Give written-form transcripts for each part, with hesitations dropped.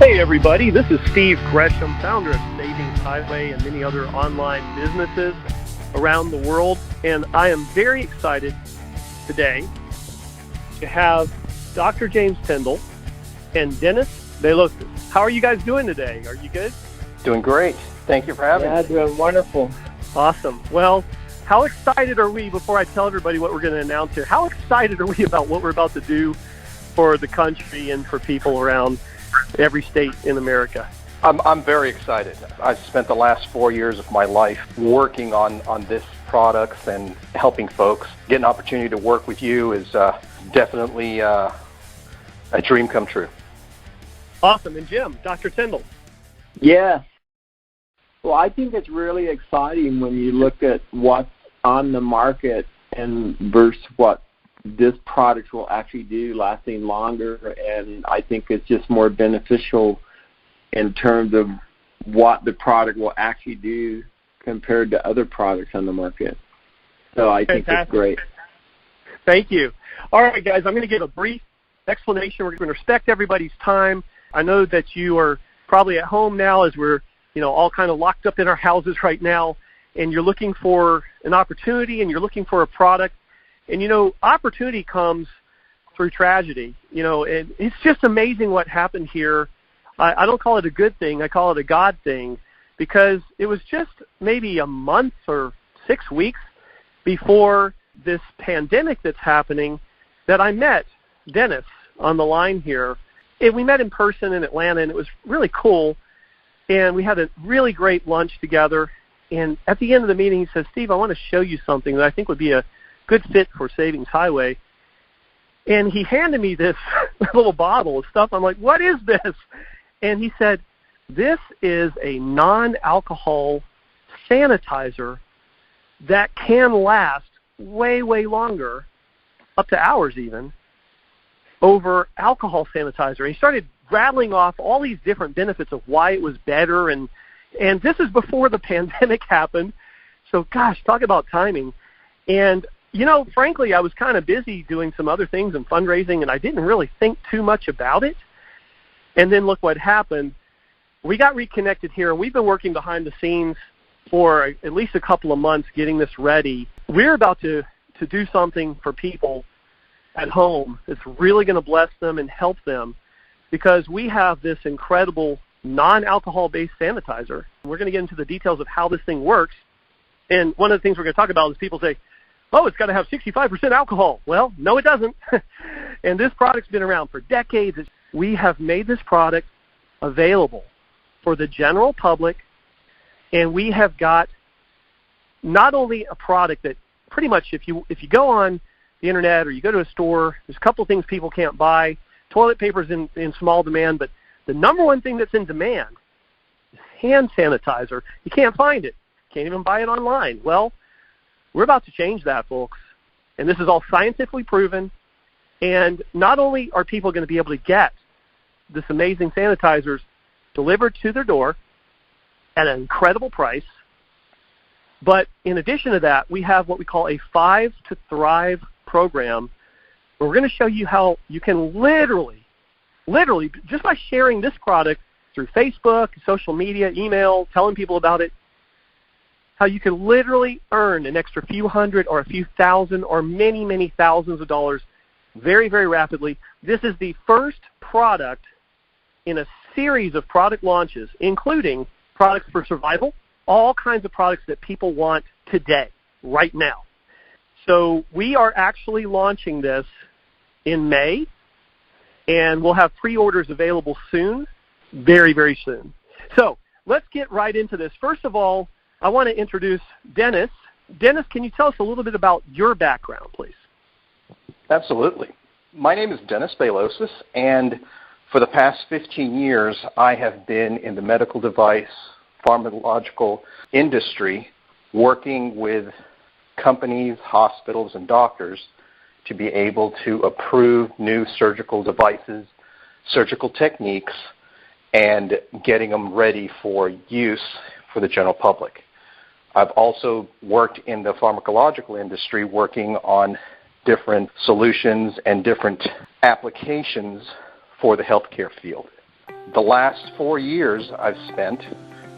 Hey everybody, this is Steve Gresham, founder of Savings Highway and many other online businesses around the world. And I am very excited today to have Dr. James Tindall and Dennis Belosas. How are you guys doing today? Are you good? Doing great. Thank you for having me. Yeah, doing wonderful. Awesome. Well, how excited are we, before I tell everybody what we're going to announce here, how excited are we about what we're about to do for the country and for people around every state in America? I'm very excited. I've spent the last 4 years of my life working on this products and helping folks. Get an opportunity to work with you is definitely a dream come true. Awesome. And Jim, Dr. Tindall. Yeah. Well, I think it's really exciting when you look at what's on the market and versus what this product will actually do, lasting longer, and I think it's just more beneficial in terms of what the product will actually do compared to other products on the market. So I think it's great. Thank you. All right, guys, I'm going to give a brief explanation. We're going to respect everybody's time. I know that you are probably at home now as we're all kind of locked up in our houses right now, and you're looking for an opportunity and you're looking for a product. And, opportunity comes through tragedy, and it's just amazing what happened here. I don't call it a good thing. I call it a God thing, because it was just maybe a month or 6 weeks before this pandemic that's happening that I met Dennis on the line here. And we met in person in Atlanta, and it was really cool. And we had a really great lunch together. And at the end of the meeting, he says, "Steve, I want to show you something that I think would be a good fit for Savings Highway." And he handed me this little bottle of stuff. I'm like, "What is this?" And he said, "This is a non-alcohol sanitizer that can last way, way longer, up to hours even, over alcohol sanitizer." And he started rattling off all these different benefits of why it was better. And this is before the pandemic happened. So, gosh, talk about timing. And frankly, I was kind of busy doing some other things and fundraising, and I didn't really think too much about it. And then look what happened. We got reconnected here, and we've been working behind the scenes for at least a couple of months getting this ready. We're about to do something for people at home that's really going to bless them and help them, because we have this incredible non-alcohol-based sanitizer. We're going to get into the details of how this thing works. And one of the things we're going to talk about is people say, "Oh, it's got to have 65% alcohol." Well, no, it doesn't. And this product's been around for decades. We have made this product available for the general public, and we have got not only a product that pretty much, if you go on the internet or you go to a store, there's a couple of things people can't buy. Toilet paper is in small demand, but the number one thing that's in demand is hand sanitizer. You can't find it. Can't even buy it online. Well, we're about to change that, folks, and this is all scientifically proven. And not only are people going to be able to get this amazing sanitizers delivered to their door at an incredible price, but in addition to that, we have what we call a 5 to Thrive program, where we're going to show you how you can literally, just by sharing this product through Facebook, social media, email, telling people about it, how you can literally earn an extra few hundred or a few thousand or many, many thousands of dollars very, very rapidly. This is the first product in a series of product launches, including products for survival, all kinds of products that people want today, right now. So we are actually launching this in May, and we'll have pre-orders available soon, very, very soon. So let's get right into this. First of all, I want to introduce Dennis. Dennis, can you tell us a little bit about your background, please? Absolutely. My name is Dennis Belosas, and for the past 15 years, I have been in the medical device, pharmacological industry, working with companies, hospitals, and doctors to be able to approve new surgical devices, surgical techniques, and getting them ready for use for the general public. I've also worked in the pharmacological industry working on different solutions and different applications for the healthcare field. The last 4 years I've spent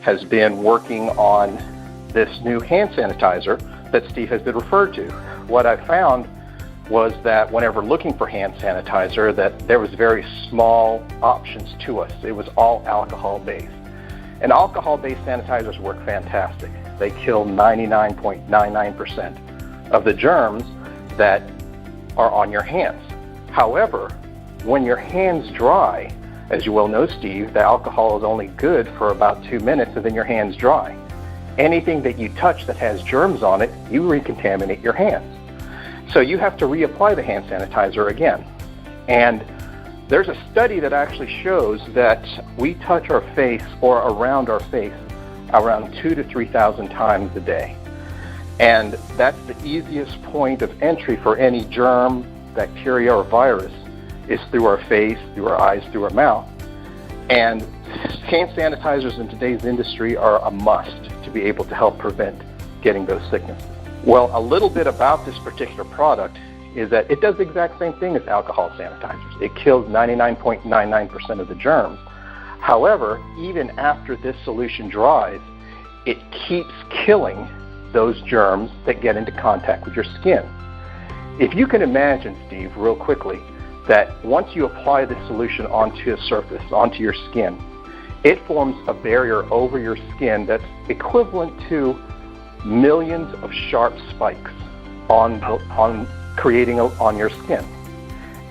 has been working on this new hand sanitizer that Steve has been referred to. What I found was that whenever looking for hand sanitizer, that there was very small options to us. It was all alcohol-based. And alcohol-based sanitizers work fantastic. They kill 99.99% of the germs that are on your hands. However, when your hands dry, as you well know, Steve, the alcohol is only good for about 2 minutes and then your hands dry. Anything that you touch that has germs on it, you recontaminate your hands. So you have to reapply the hand sanitizer again. And there's a study that actually shows that we touch our face or around our face around 2,000 to 3,000 times a day. And that's the easiest point of entry for any germ, bacteria, or virus is through our face, through our eyes, through our mouth. And hand sanitizers in today's industry are a must to be able to help prevent getting those sicknesses. Well, a little bit about this particular product is that it does the exact same thing as alcohol sanitizers. It kills 99.99% of the germs. However, even after this solution dries, it keeps killing those germs that get into contact with your skin. If you can imagine, Steve, real quickly, that once you apply this solution onto a surface, onto your skin, it forms a barrier over your skin that's equivalent to millions of sharp spikes on your skin.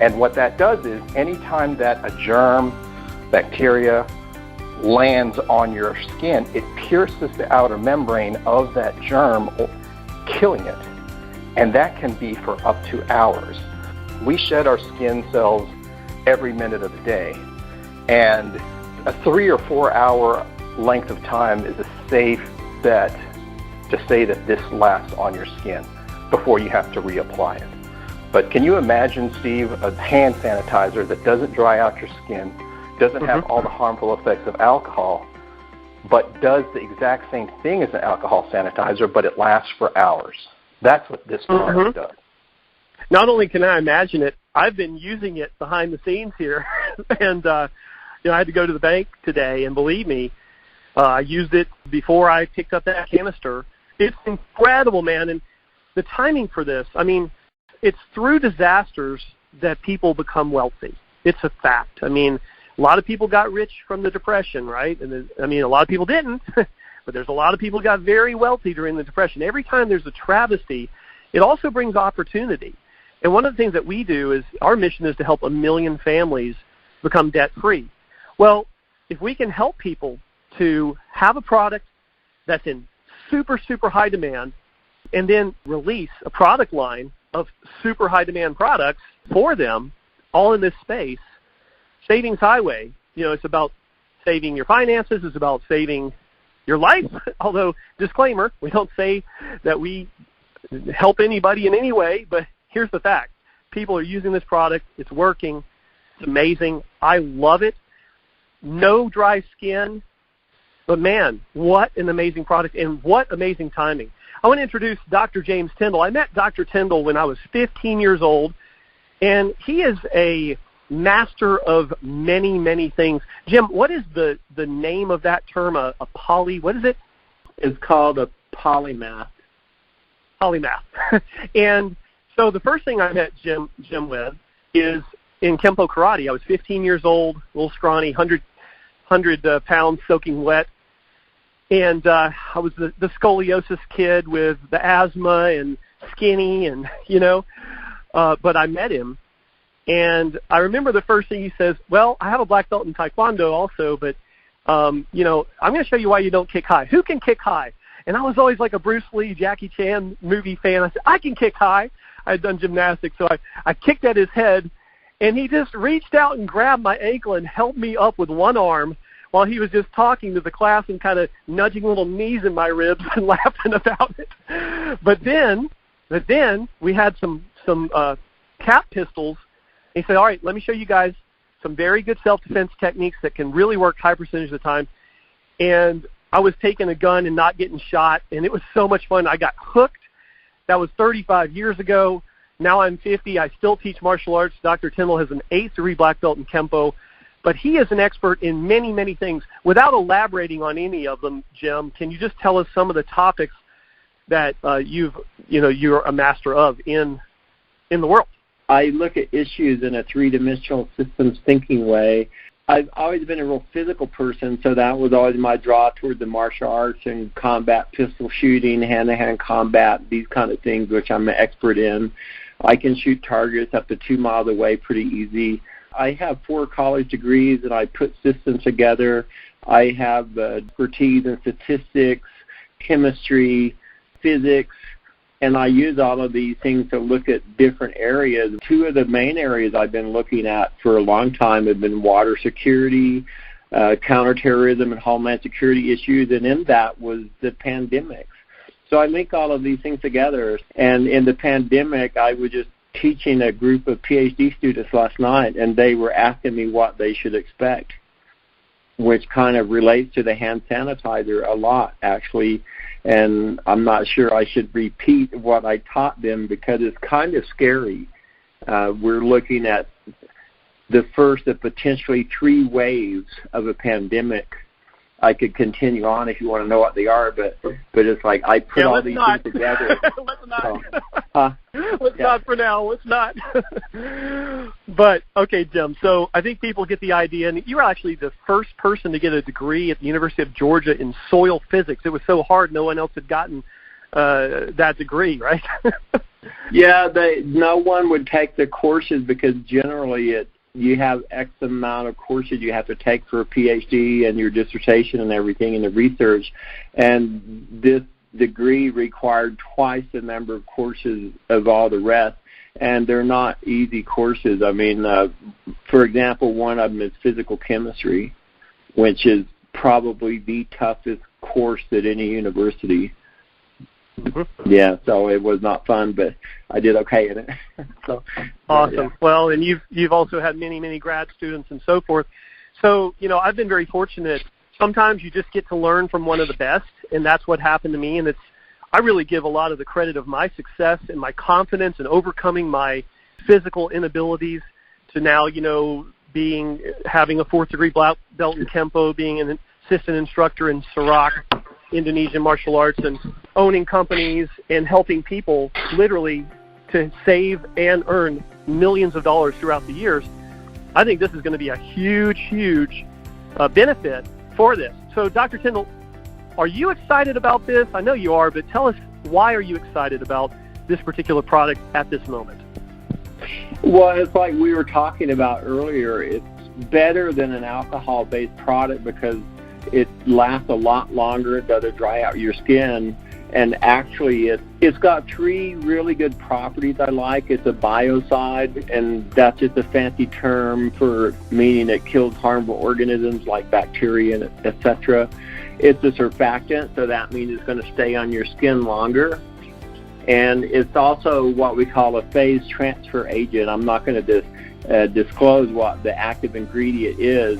And what that does is anytime that a germ, bacteria, lands on your skin, it pierces the outer membrane of that germ, killing it. And that can be for up to hours. We shed our skin cells every minute of the day, and a 3 or 4 hour length of time is a safe bet to say that this lasts on your skin before you have to reapply it. But can you imagine, Steve, a hand sanitizer that doesn't dry out your skin, doesn't have all the harmful effects of alcohol, but does the exact same thing as an alcohol sanitizer, but it lasts for hours? That's what this product does. Not only can I imagine it, I've been using it behind the scenes here. And, I had to go to the bank today, and believe me, I used it before I picked up that canister. It's incredible, man. And the timing for this, I mean, it's through disasters that people become wealthy. It's a fact. I mean, a lot of people got rich from the Depression, right? And a lot of people didn't, but there's a lot of people who got very wealthy during the Depression. Every time there's a travesty, it also brings opportunity. And one of the things that we do is our mission is to help 1 million families become debt-free. Well, if we can help people to have a product that's in super, super high demand and then release a product line of super high demand products for them all in this space, Savings Highway, it's about saving your finances, it's about saving your life. Although, disclaimer, we don't say that we help anybody in any way, but here's the fact. People are using this product. It's working. It's amazing. I love it. No dry skin. But, man, what an amazing product and what amazing timing. I want to introduce Dr. James Tindall. I met Dr. Tindall when I was 15 years old, and he is a master of many, many things. Jim, what is the name of that term, a poly? What is it? It's called a polymath. Polymath. And so the first thing I met Jim with is in Kempo Karate. I was 15 years old, a little scrawny, 100 pounds soaking wet. And I was the scoliosis kid with the asthma and skinny and, but I met him. And I remember the first thing he says, well, I have a black belt in Taekwondo also, but, I'm going to show you why you don't kick high. Who can kick high? And I was always like a Bruce Lee, Jackie Chan movie fan. I said, I can kick high. I had done gymnastics, so I kicked at his head, and he just reached out and grabbed my ankle and held me up with one arm while he was just talking to the class and kind of nudging little knees in my ribs and laughing about it. But then we had some cap pistols. He said, all right, let me show you guys some very good self-defense techniques that can really work high percentage of the time. And I was taking a gun and not getting shot, and it was so much fun. I got hooked. That was 35 years ago. Now I'm 50. I still teach martial arts. Dr. Tindall has an 8th degree black belt in Kempo. but he is an expert in many, many things. Without elaborating on any of them, Jim, can you just tell us some of the topics that you're a master of in the world? I look at issues in a three-dimensional systems thinking way. I've always been a real physical person, so that was always my draw toward the martial arts and combat, pistol shooting, hand-to-hand combat, these kind of things, which I'm an expert in. I can shoot targets up to 2 miles away pretty easy. I have 4 college degrees, and I put systems together. I have expertise in statistics, chemistry, physics, and I use all of these things to look at different areas. 2 of the main areas I've been looking at for a long time have been water security, counterterrorism, and homeland security issues, and in that was the pandemic. So I link all of these things together. And in the pandemic, I was just teaching a group of PhD students last night, and they were asking me what they should expect, which kind of relates to the hand sanitizer a lot, actually. And I'm not sure I should repeat what I taught them because it's kind of scary. We're looking at the first of potentially 3 waves of a pandemic. I could continue on if you want to know what they are, but it's like I put all these things together. Let's not. Let's not for now. Let's not. But, okay, Jim, so I think people get the idea. And you were actually the first person to get a degree at the University of Georgia in soil physics. It was so hard, no one else had gotten that degree, right? Yeah, no one would take the courses because generally you have X amount of courses you have to take for a PhD and your dissertation and everything and the research. And this degree required twice the number of courses of all the rest. And they're not easy courses. I mean, for example, one of them is physical chemistry, which is probably the toughest course at any university. Mm-hmm. Yeah, so it was not fun, but I did okay in it. So, awesome. Yeah. Well, and you've also had many, many grad students and so forth. So, I've been very fortunate. Sometimes you just get to learn from one of the best, and that's what happened to me. And I really give a lot of the credit of my success and my confidence in overcoming my physical inabilities to now, having a 4th-degree belt in Kempo, being an assistant instructor in Sarak, Indonesian martial arts, and owning companies and helping people literally to save and earn millions of dollars throughout the years. I think this is going to be a huge, huge benefit for this. So, Dr. Tindall, are you excited about this? I know you are, but tell us, why are you excited about this particular product at this moment? Well, it's like we were talking about earlier. It's better than an alcohol-based product because it lasts a lot longer. It doesn't dry out your skin. And actually, it's got 3 really good properties I like. It's a biocide, and that's just a fancy term for meaning it kills harmful organisms like bacteria, etc. It's a surfactant, so that means it's going to stay on your skin longer. And it's also what we call a phase transfer agent. I'm not going to disclose what the active ingredient is,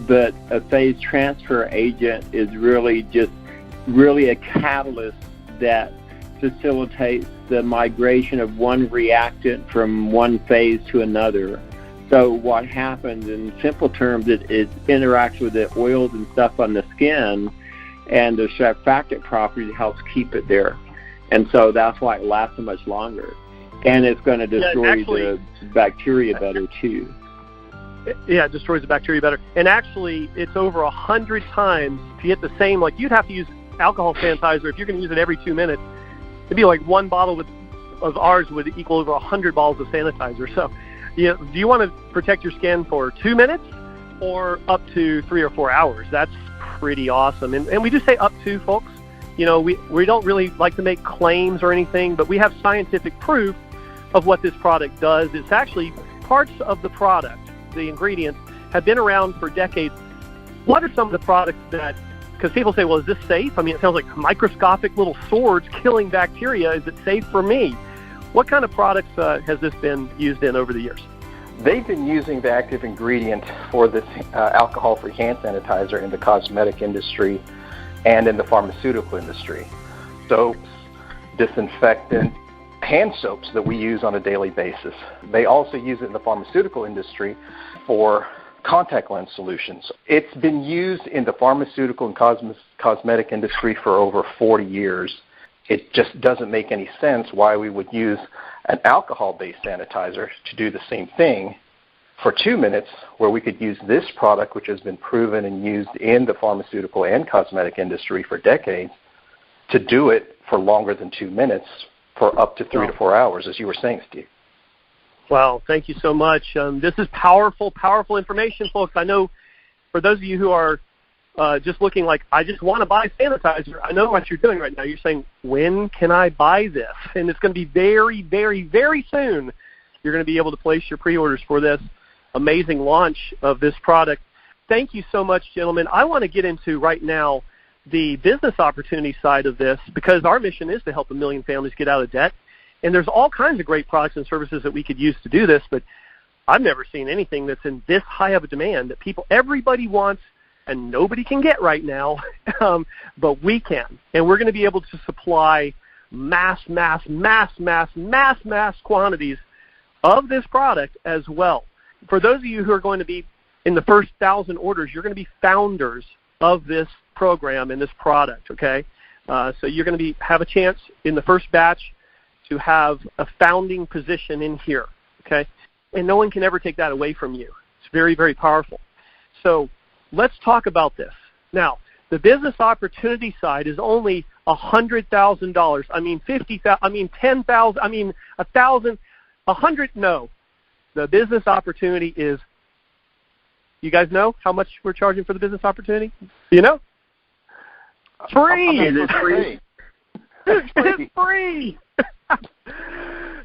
but a phase transfer agent is really a catalyst that facilitates the migration of one reactant from one phase to another. So what happens in simple terms, it interacts with the oils and stuff on the skin, and the surfactant property helps keep it there. And so that's why it lasts so much longer. And it's going to destroy the bacteria better too. Yeah, it destroys the bacteria better. And actually, it's over 100 times to get the same, like you'd have to use alcohol sanitizer. If you're going to use it every 2 minutes, it'd be like one bottle of ours would equal over 100 bottles of sanitizer. So, do you want to protect your skin for 2 minutes or up to 3 or 4 hours? That's pretty awesome. And we do say up to, folks. We don't really like to make claims or anything, but we have scientific proof of what this product does. It's actually parts of the product, the ingredients, have been around for decades. What are some of the products that, because people say, well, is this safe? I mean, it sounds like microscopic little swords killing bacteria. Is it safe for me? What kind of products has this been used in over the years? They've been using the active ingredient for this alcohol-free hand sanitizer in the cosmetic industry and in the pharmaceutical industry. Soaps, disinfectant, hand soaps that we use on a daily basis. They also use it in the pharmaceutical industry for contact lens solutions. It's been used in the pharmaceutical and cosmetic industry for over 40 years. It just doesn't make any sense why we would use an alcohol-based sanitizer to do the same thing for 2 minutes, where we could use this product, which has been proven and used in the pharmaceutical and cosmetic industry for decades, to do it for longer than 2 minutes for up to 3 to 4 hours, as you were saying, Steve. Wow, thank you so much. This is powerful, powerful information, folks. I know for those of you who are just looking like, I just want to buy sanitizer, I know what you're doing right now. You're saying, when can I buy this? And it's going to be very, very, very soon. You're going to be able to place your pre-orders for this amazing launch of this product. Thank you so much, gentlemen. I want to get into right now the business opportunity side of this, because our mission is to help 1 million families get out of debt. And there's all kinds of great products and services that we could use to do this, but I've never seen anything that's in this high of a demand that everybody wants and nobody can get right now, but we can. And we're going to be able to supply mass quantities of this product as well. For those of you who are going to be in the first 1,000 orders, you're going to be founders of this program and this product, okay? So you're going to have a chance in the first batch to have a founding position in here, okay? And no one can ever take that away from you. It's very, very powerful. So let's talk about this. Now, the business opportunity side is only $100,000. I mean, $50,000. I mean, $10,000. I mean, $1,000. $100,000. No. The business opportunity is, you guys know how much we're charging for the business opportunity? You know? Free. It's free. It's free.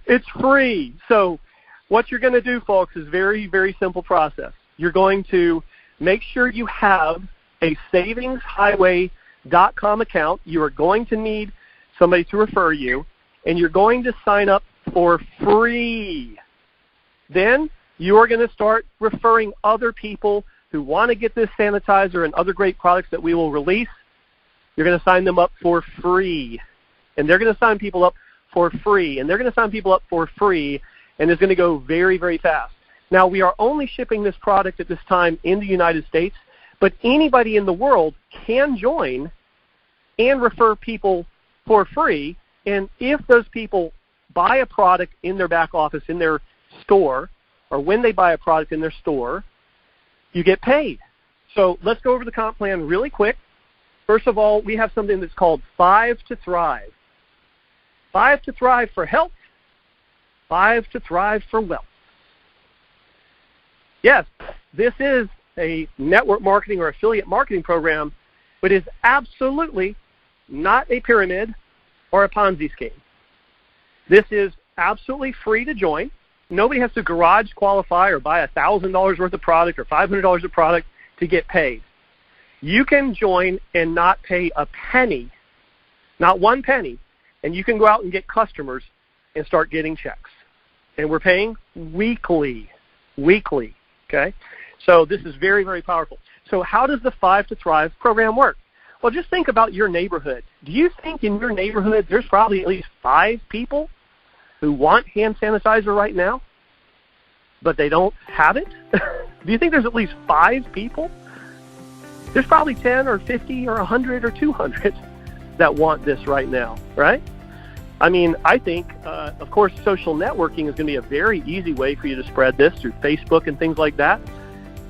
It's free. So what you're going to do, folks, is very, very simple process. You're going to make sure you have a savingshighway.com account. You are going to need somebody to refer you, and you're going to sign up for free. Then you are going to start referring other people who want to get this sanitizer and other great products that we will release. You're going to sign them up for free. And they're going to sign people up for free. And they're going to sign people up for free. And it's going to go very, very fast. Now, we are only shipping this product at this time in the United States, but anybody in the world can join and refer people for free. And if those people buy a product in their back office, in their store, or when they buy a product in their store, you get paid. So let's go over the comp plan really quick. First of all, we have something that's called 5 to Thrive. 5 to Thrive for health, 5 to Thrive for wealth. Yes, this is a network marketing or affiliate marketing program, but is absolutely not a pyramid or a Ponzi scheme. This is absolutely free to join. Nobody has to garage qualify or buy $1,000 worth of product or $500 of product to get paid. You can join and not pay a penny, not one penny, and you can go out and get customers and start getting checks. And we're paying weekly, okay? So this is very, very powerful. So how does the 5 to Thrive program work? Well, just think about your neighborhood. Do you think in your neighborhood there's probably at least 5 people who want hand sanitizer right now, but they don't have it? Do you think there's at least 5 people? There's probably 10 or 50 or 100 or 200 that want this right now, right? I mean, I think, of course, social networking is going to be a very easy way for you to spread this through Facebook and things like that.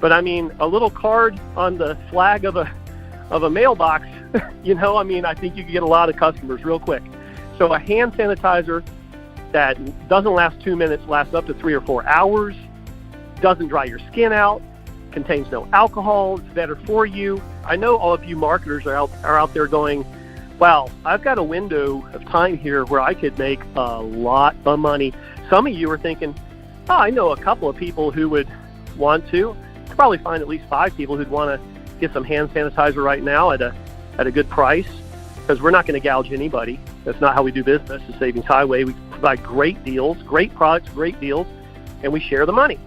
But, I mean, a little card on the flag of a mailbox, you know, I mean, I think you can get a lot of customers real quick. So a hand sanitizer that doesn't last 2 minutes, lasts up to 3 or 4 hours, doesn't dry your skin out, contains no alcohol, it's better for you. I know all of you marketers are out there going, wow, I've got a window of time here where I could make a lot of money. Some of you are thinking, oh, I know a couple of people who would want to. You could probably find at least 5 people who'd want to get some hand sanitizer right now at a good price, because we're not going to gouge anybody. That's not how we do business at Savings Highway. We provide great deals, great products, great deals, and we share the money.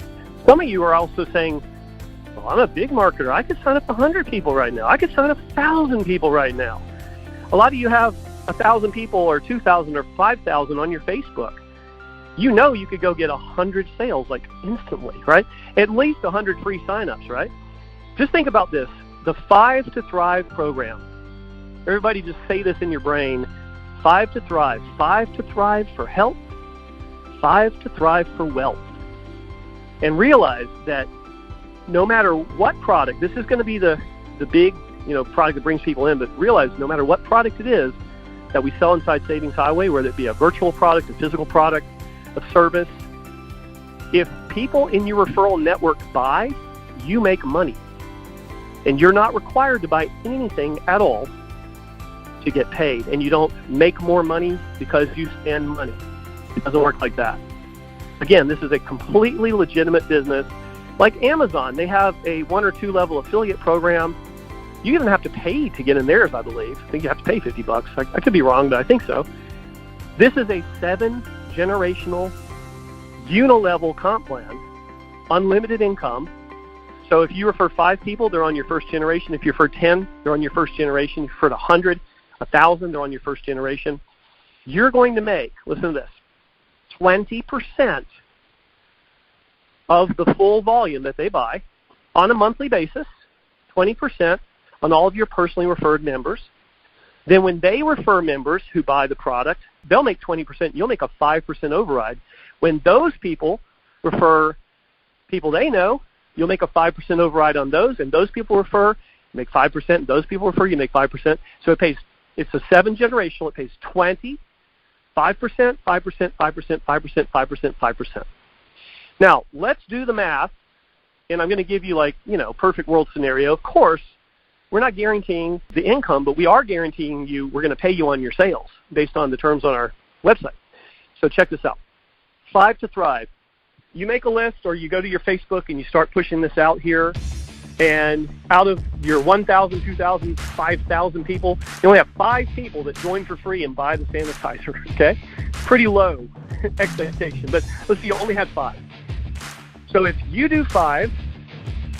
Some of you are also saying, well, I'm a big marketer. I could sign up 100 people right now. I could sign up 1,000 people right now. A lot of you have 1,000 people or 2,000 or 5,000 on your Facebook. you know you could go get 100 sales like instantly, right? At least 100 free signups, right? Just think about this, the 5 to Thrive program. Everybody just say this in your brain, 5 to Thrive. 5 to Thrive for health, 5 to Thrive for wealth. And realize that no matter what product, this is going to be the big product that brings people in, but realize no matter what product it is that we sell inside Savings Highway, whether it be a virtual product, a physical product, a service, if people in your referral network buy, you make money. And you're not required to buy anything at all to get paid. And you don't make more money because you spend money. It doesn't work like that. Again, this is a completely legitimate business. Like Amazon, they have a 1 or 2 level affiliate program. You even have to pay to get in theirs, I believe. I think you have to pay $50. I could be wrong, but I think so. This is a 7-generational unilevel comp plan, unlimited income. So if you refer 5 people, they're on your first generation. If you refer 10, they're on your first generation. If you refer 100, 1,000, they're on your first generation. You're going to make, listen to this, 20% of the full volume that they buy on a monthly basis, 20% on all of your personally referred members. Then when they refer members who buy the product, they'll make 20%. You'll make a 5% override. When those people refer people they know, you'll make a 5% override on those, and those people refer, you make 5%, and those people refer, you make 5%. So it's a 7-generational. It pays 20, 5%, 5%, 5%, 5%, 5%, 5%. Now, let's do the math, and I'm going to give you perfect world scenario. Of course, we're not guaranteeing the income, but we are guaranteeing we're going to pay you on your sales based on the terms on our website. So check this out. 5 to Thrive. You make a list or you go to your Facebook and you start pushing this out here, and out of your 1,000, 2,000, 5,000 people, you only have 5 people that join for free and buy the sanitizer, okay? Pretty low expectation, but let's see, you only had 5. So if you do 5,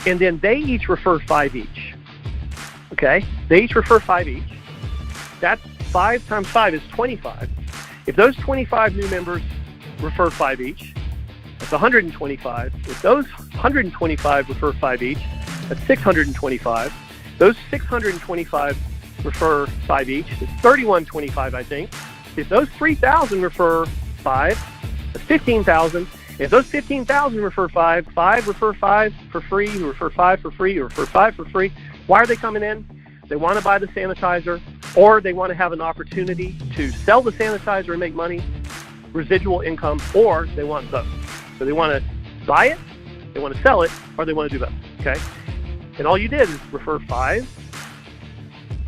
and then they each refer 5 each, okay? They each refer 5 each. That's 5 times 5 is 25. If those 25 new members refer 5 each, that's 125. If those 125 refer 5 each, that's 625. Those 625 refer 5 each, it's 3125, I think. If those 3,000 refer 5, that's 15,000. If those 15,000 refer 5, 5 refer 5 for free, who refer 5 for free, who refer 5 for free, why are they coming in? They want to buy the sanitizer, or they want to have an opportunity to sell the sanitizer and make money, residual income, or they want both. So they want to buy it, they want to sell it, or they want to do both, okay? And all you did is refer 5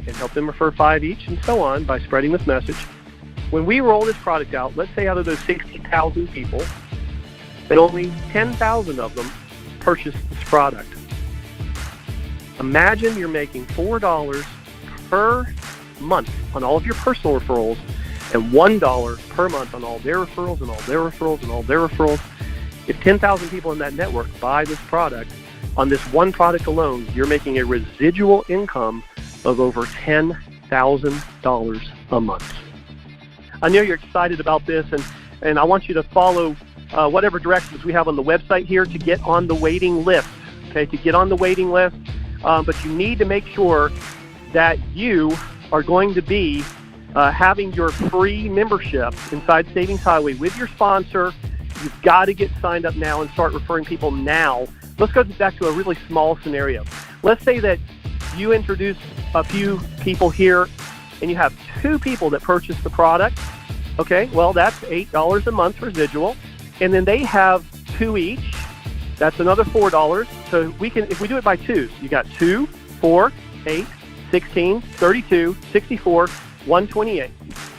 and help them refer 5 each and so on by spreading this message. When we roll this product out, let's say out of those 60,000 people, that only 10,000 of them purchase this product. Imagine you're making $4 per month on all of your personal referrals and $1 per month on all their referrals and all their referrals and all their referrals. If 10,000 people in that network buy this product, on this one product alone, you're making a residual income of over $10,000 a month. I know you're excited about this, and I want you to follow whatever directions we have on the website here to get on the waiting list, okay, to get on the waiting list. But you need to make sure that you are going to be having your free membership inside Savings Highway with your sponsor. You've got to get signed up now and start referring people now. Let's go back to a really small scenario. Let's say that you introduce a few people here and you have 2 people that purchase the product. Okay, well, that's $8 a month residual. And then they have 2 each. That's another $4. So we can, if we do it by 2s, you got 2, 4, 8, 16, 32, 64, 128.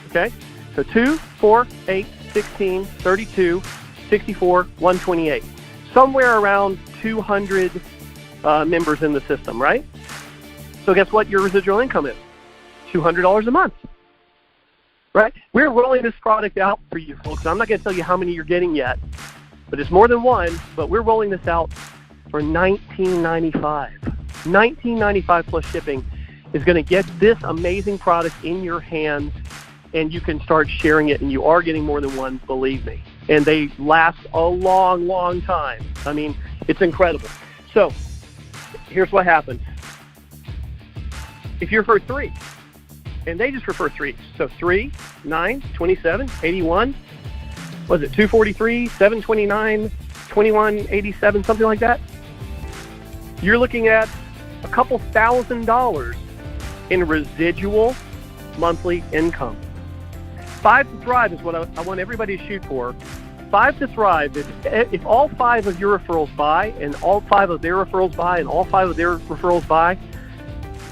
Okay? So 2, 4, 8, 16, 32, 64, 128. Somewhere around 200 members in the system, right? So guess what your residual income is? $200 a month. Right? We're rolling this product out for you folks. I'm not going to tell you how many you're getting yet, but it's more than one, but we're rolling this out for $19.95. $19.95 plus shipping is going to get this amazing product in your hands, and you can start sharing it, and you are getting more than one, believe me. and they last a long, long time. I mean, it's incredible. So here's what happens. If you refer 3, and they just refer 3, so 3, 9, 27, 81, was it 243, 729, 2187, something like that? You're looking at a couple $1,000 in residual monthly income. 5 to Thrive is what I want everybody to shoot for. 5 to Thrive, if all 5 of your referrals buy, and all 5 of their referrals buy, and all 5 of their referrals buy,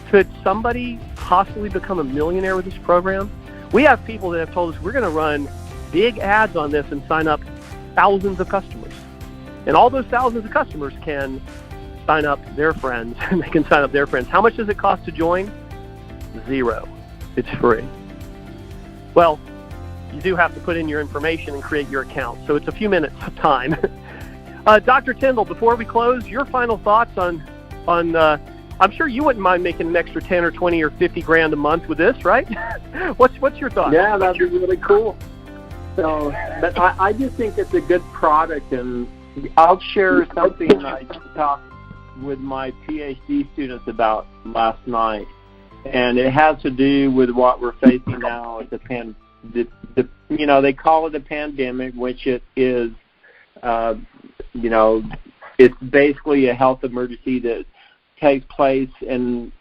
could somebody possibly become a millionaire with this program? We have people that have told us we're going to run big ads on this and sign up thousands of customers. And all those thousands of customers can sign up their friends, and they can sign up their friends. How much does it cost to join? 0. It's free. Well, you do have to put in your information and create your account, so it's a few minutes of time. Dr. Tindall, before we close, your final thoughts on I'm sure you wouldn't mind making an extra 10 or 20 or 50 grand a month with this, right? What's your thoughts? Yeah, that'd be really cool. So, but I just think it's a good product, and I'll share something I talked with my PhD students about last night, and it has to do with what we're facing now at they call it a pandemic, which it is. It's basically a health emergency that takes place and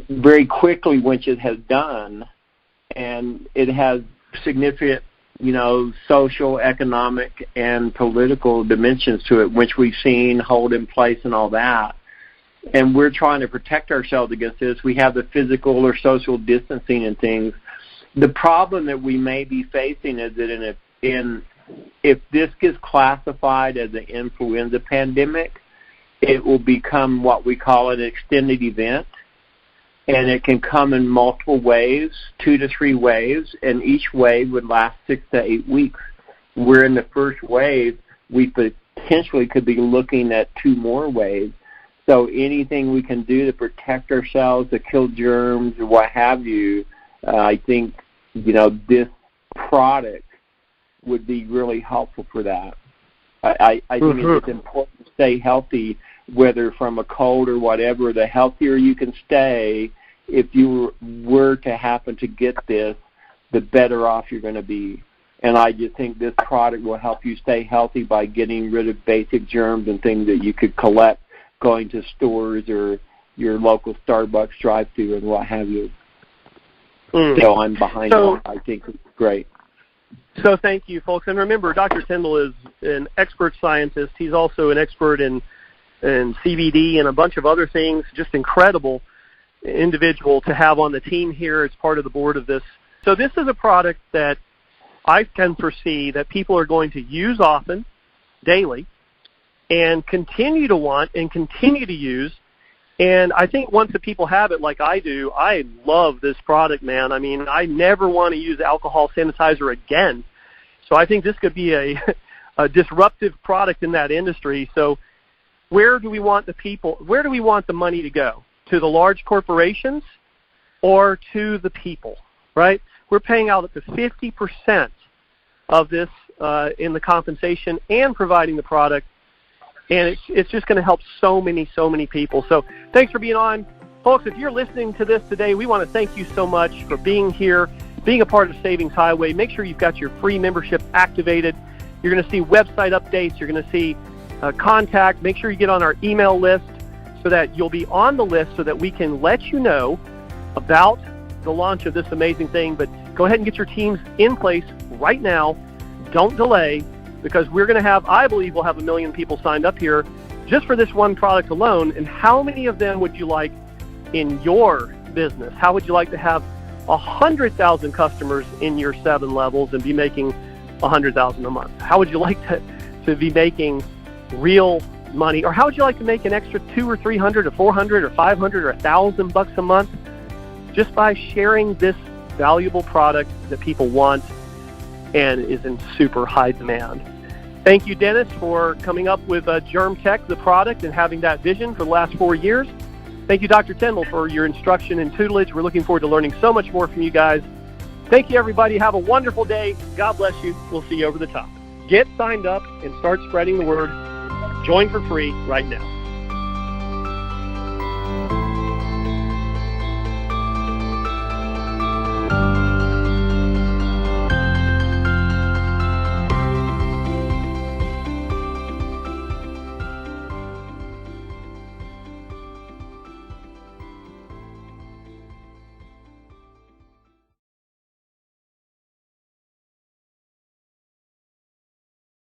very quickly, which it has done, and it has significant, social, economic, and political dimensions to it, which we've seen hold in place and all that. And we're trying to protect ourselves against this. We have the physical or social distancing and things. The problem that we may be facing is that if this gets classified as an influenza pandemic, it will become what we call an extended event, and it can come in multiple waves, 2 to 3 waves, and each wave would last 6 to 8 weeks. Where in the first wave, we potentially could be looking at 2 more waves. So anything we can do to protect ourselves, to kill germs, or what have you, I think, this product would be really helpful for that. I think it's important to stay healthy, whether from a cold or whatever. The healthier you can stay, if you were to happen to get this, the better off you're going to be. And I just think this product will help you stay healthy by getting rid of basic germs and things that you could collect going to stores or your local Starbucks drive-thru and what have you. So I'm behind it. I think it's great. So thank you, folks. And remember, Dr. Tindall is an expert scientist. He's also an expert in CBD and a bunch of other things. Just incredible individual to have on the team here as part of the board of this. So this is a product that I can foresee that people are going to use often, daily, and continue to want and continue to use. And I think once the people have it like I do, I love this product, man. I mean, I never want to use alcohol sanitizer again. So I think this could be a disruptive product in that industry. So where do we want the money to go? To the large corporations or to the people, right? We're paying out up to 50% of this in the compensation and providing the product. And it's just going to help so many people. So thanks for being on. Folks, if you're listening to this today, we want to thank you so much for being here, being a part of Savings Highway. Make sure you've got your free membership activated. You're going to see website updates. You're going to see contact. Make sure you get on our email list so that you'll be on the list so that we can let you know about the launch of this amazing thing. But go ahead and get your teams in place right now. Don't delay, because we're going to have, I believe we'll have 1 million people signed up here just for this one product alone. And how many of them would you like in your business? How would you like to have 100,000 customers in your 7 levels and be making $100,000 a month? How would you like to be making real money? Or how would you like to make an extra $200 or $300 or $400 or $500 or $1,000 a month just by sharing this valuable product that people want and is in super high demand? Thank you, Dennis, for coming up with Germ Tech, the product, and having that vision for the last 4 years. Thank you, Dr. Tindall, for your instruction and tutelage. We're looking forward to learning so much more from you guys. Thank you, everybody. Have a wonderful day. God bless you. We'll see you over the top. Get signed up and start spreading the word. Join for free right now.